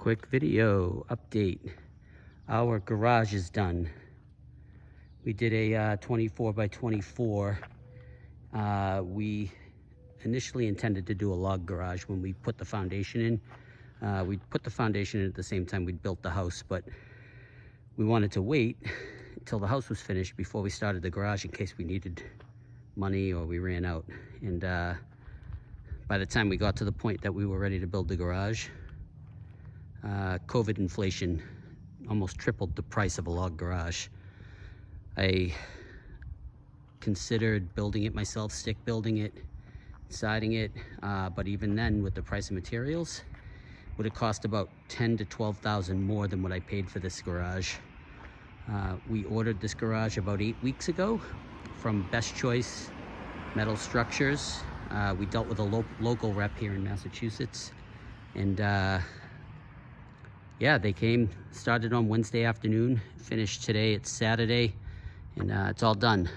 Quick video update. Our garage is done. We did a 24 by 24. We initially intended to do a log garage when we put the foundation in. We put the foundation in at the same time we'd built the house, but we wanted to wait until the house was finished before we started the garage in case we needed money or we ran out. And by the time we got to the point that we were ready to build the garage, COVID inflation almost tripled the price of a log garage. I considered building it myself, stick building it, siding it, but even then with the price of materials, would have cost about $10,000 to $12,000 more than what I paid for this garage. We ordered this garage about 8 weeks ago from Best Choice Metal Structures. We dealt with a local rep here in Massachusetts, and yeah, they came, started on Wednesday afternoon, finished today. It's Saturday, and it's all done.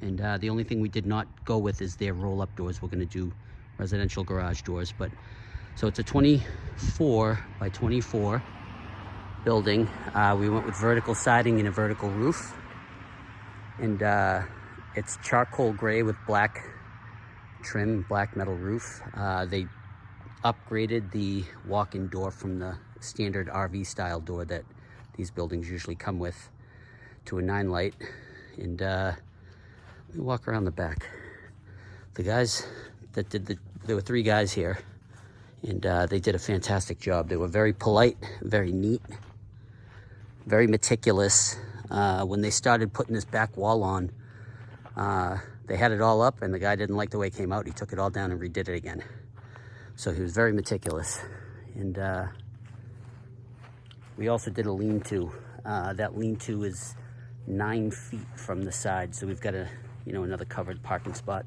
And the only thing we did not go with is their roll-up doors. We're going to do residential garage doors, but so it's a 24 by 24 building. We went with vertical siding and a vertical roof, and it's charcoal gray with black trim, black metal roof. They upgraded the walk-in door from the standard RV style door that these buildings usually come with to a 9 light. And let me walk around the back. The guys that did there were 3 guys here, and they did a fantastic job. They were very polite, very neat, very meticulous. When they started putting this back wall on, they had it all up, and the guy didn't like the way it came out. He took it all down and redid it again. So he was very meticulous. And we also did a lean-to. That lean-to is 9 feet from the side, so we've got another covered parking spot,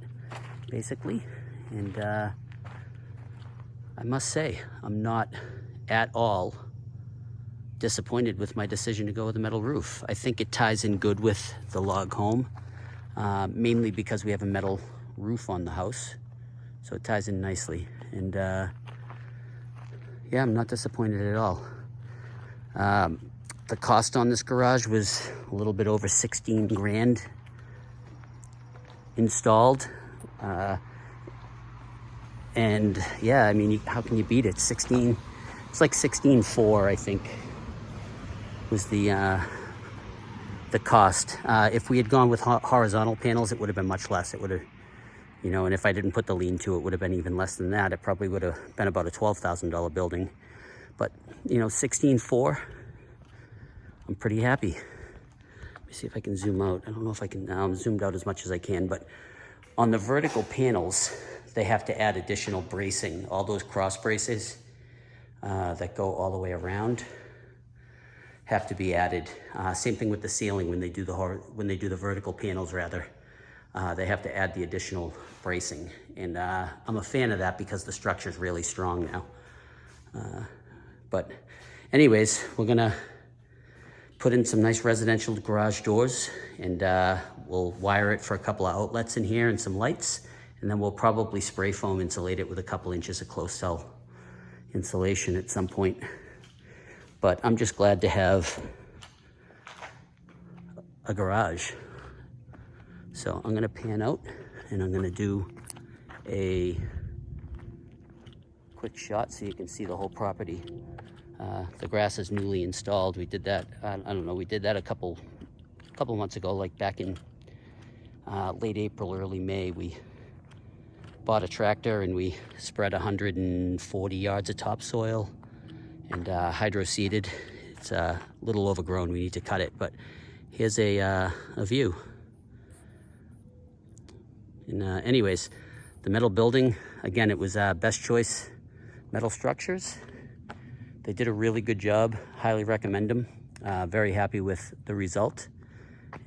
basically. And I must say, I'm not at all disappointed with my decision to go with a metal roof. I think it ties in good with the log home, mainly because we have a metal roof on the house, so it ties in nicely. And yeah, I'm not disappointed at all. The cost on this garage was a little bit over 16 grand installed. And yeah, I mean, how can you beat it? It's like 16.4, I think, was the cost. If we had gone with horizontal panels, it would have been much less. It would have, and if I didn't put the lean-to, it would have been even less than that. It probably would have been about a $12,000 building. But, 16.4, I'm pretty happy. Let me see if I can zoom out. I don't know if I can, I'm zoomed out as much as I can, but on the vertical panels, they have to add additional bracing. All those cross braces that go all the way around have to be added. Same thing with the ceiling when they do the vertical panels, rather. They have to add the additional bracing, and I'm a fan of that because the structure is really strong now. But anyways, we're gonna put in some nice residential garage doors, and we'll wire it for a couple of outlets in here and some lights, and then we'll probably spray foam insulate it with a couple inches of closed cell insulation at some point. But I'm just glad to have a garage. So I'm gonna pan out, and I'm gonna do a quick shot so you can see the whole property. The grass is newly installed. We did that, I don't know, we did that a couple months ago, like back in late April, early May. We bought a tractor and we spread 140 yards of topsoil and hydro-seeded. It's a little overgrown, we need to cut it, but here's a view. And anyways, the metal building, again, it was Best Choice Metal Structures. They did a really good job. Highly recommend them. Very happy with the result.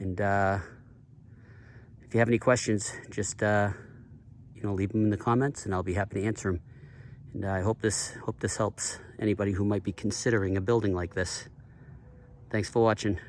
And if you have any questions, just leave them in the comments, and I'll be happy to answer them. And I hope this helps anybody who might be considering a building like this. Thanks for watching.